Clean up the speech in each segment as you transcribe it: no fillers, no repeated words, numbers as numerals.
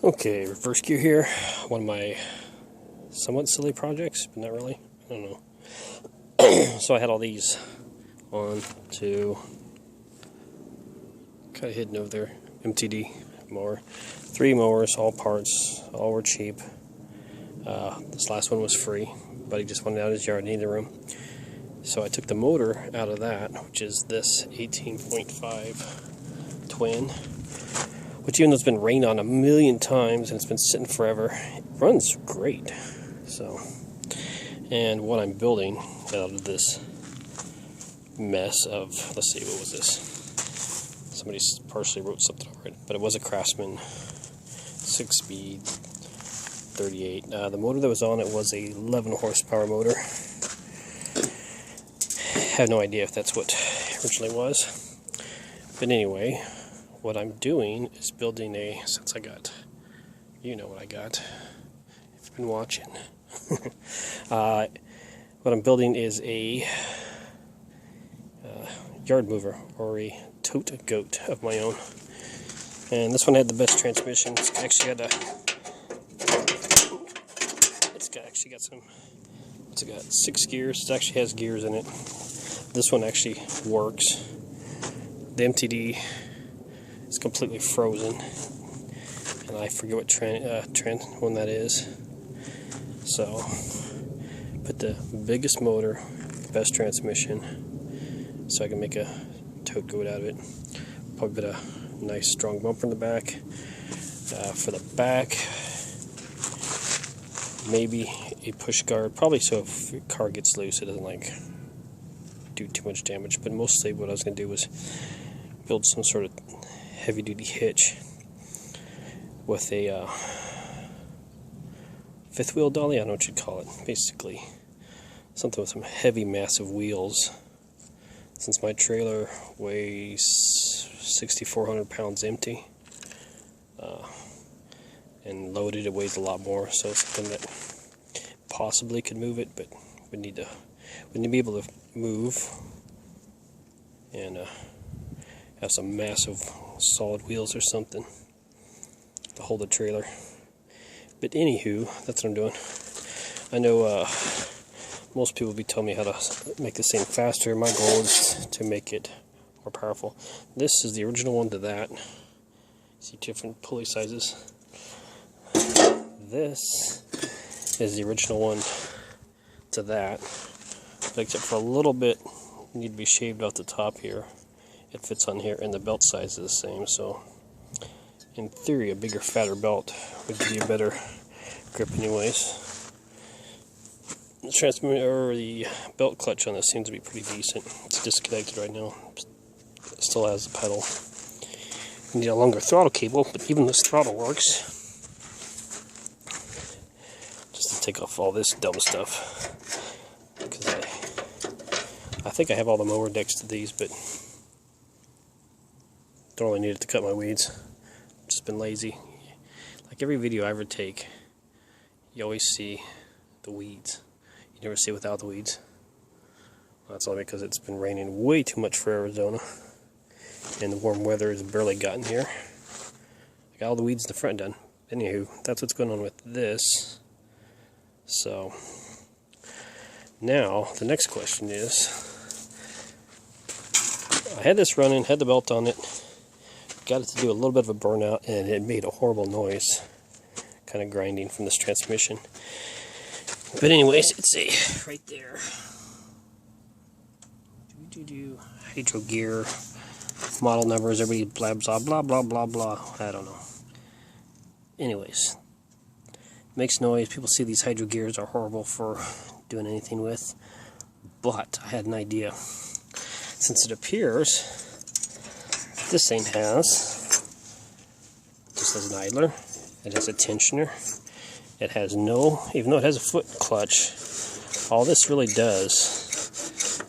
Okay, reverse gear here. One of my somewhat silly projects, but not really. I don't know. So I had all these on to kind of hidden over there. MTD mower. 3 mowers, all parts, all were cheap. This last one was free, but he just wanted out of his yard, needed room. So I took the motor out of that, which is this 18.5 twin, which even though it's been rained on a million times and it's been sitting forever, it runs great. So, and what I'm building out of this mess of, let's see, what was this? Somebody partially wrote something over it, but it was a Craftsman 6-speed 38. The motor that was on it was a 11 horsepower motor. I have no idea if that's what it originally was. But anyway, what I'm doing is building since I got, you know what I got, if you've been watching. What I'm building is a yard mover, or a Tote goat of my own. And this one had the best transmission. It's actually got some, it's got 6 gears. It actually has gears in it. This one actually works. The MTD is completely frozen, and I forget what one that is. So, put the biggest motor, best transmission, so I can make a Tote goat out of it. Probably put a nice strong bumper in the back. For the back, maybe a push guard, probably so if your car gets loose it doesn't do too much damage. But mostly what I was going to do was build some sort of heavy duty hitch with a 5th wheel dolly. I don't know what you'd call it. Basically something with some heavy massive wheels, since my trailer weighs 6,400 pounds empty, and loaded it weighs a lot more. So it's something that possibly could move it, but we need to be able to move and have some massive solid wheels or something to hold the trailer. But anywho, that's what I'm doing. I know most people will be telling me how to make this thing faster. My goal is to make it more powerful. This is the original one to that. See different pulley sizes. This is the original one to that, but except for a little bit need to be shaved off the top here. It fits on here, and the belt size is the same. So in theory, a bigger, fatter belt would give you a better grip anyways. The transmission, or the belt clutch on this, seems to be pretty decent. It's disconnected right now. It still has the pedal. You need a longer throttle cable, but even this throttle works. Just to take off all this dumb stuff, because I think I have all the mower decks to these, but don't really need it to cut my weeds. I've just been lazy. Like every video I ever take, you always see the weeds. You never see without the weeds. Well, that's only because it's been raining way too much for Arizona, and the warm weather has barely gotten here. I got all the weeds in the front done. Anywho, that's what's going on with this. So now the next question is, I had this running, had the belt on it, got it to do a little bit of a burnout, and it made a horrible noise, kind of grinding from this transmission. But anyways, it's right there. Hydro gear, model numbers, everybody blabs blah blah blah blah. I don't know. Anyways, makes noise. People see these hydro gears are horrible for doing anything with, but I had an idea. Since it appears this thing has, just as an idler, it has a tensioner. It has no, even though it has a foot clutch, all this really does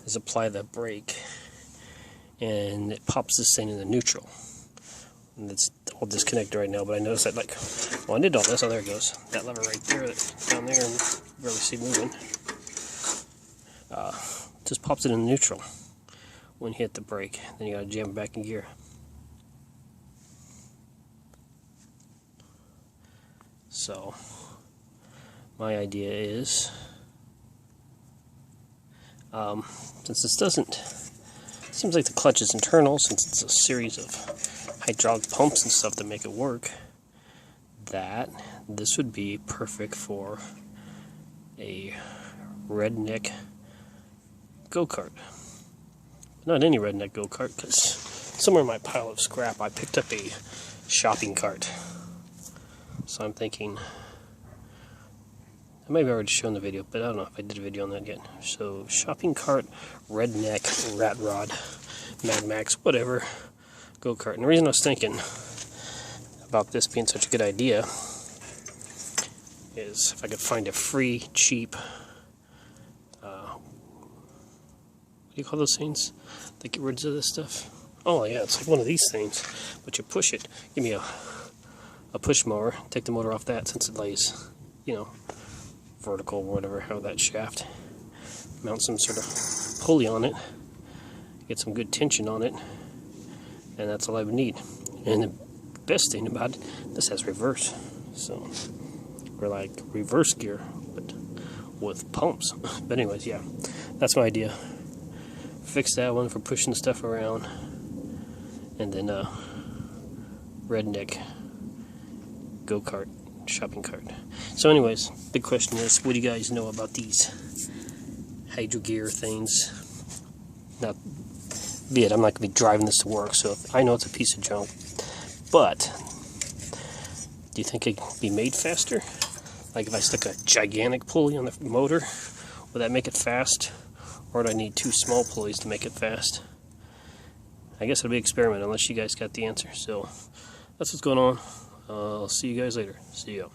is apply the brake, and it pops this thing in the neutral. And it's all disconnected right now, but I noticed that, well, I did all this. Oh, there it goes. That lever right there, that's down there, and really see moving. Just pops it in neutral when you hit the brake. Then you gotta jam it back in gear. So my idea is, since this doesn't, seems like the clutch is internal, since it's a series of hydraulic pumps and stuff that make it work, that this would be perfect for a redneck go-kart. Not any redneck go-kart, because somewhere in my pile of scrap I picked up a shopping cart. So I'm thinking, I may have already shown the video, but I don't know if I did a video on that yet. So shopping cart, redneck, rat rod, Mad Max, whatever, go-kart. And the reason I was thinking about this being such a good idea is if I could find a free, cheap, what do you call those things that get rid of this stuff? Oh yeah, it's like one of these things, but you push it. Give me a push mower, take the motor off that since it lays, you know, vertical or whatever, how that shaft. Mount some sort of pulley on it, get some good tension on it, and that's all I would need. And the best thing about it, this has reverse, so we're like reverse gear, but with pumps. But anyways, yeah, that's my idea. Fix that one for pushing stuff around, and then redneck go-kart shopping cart. So anyways, big question is, what do you guys know about these hydro gear things? Not be it, I'm not going to be driving this to work, so I know it's a piece of junk, but do you think it could be made faster? Like if I stuck a gigantic pulley on the motor, would that make it fast? Or do I need two small pulleys to make it fast? I guess it'll be an experiment unless you guys got the answer. So that's what's going on. I'll see you guys later. See ya.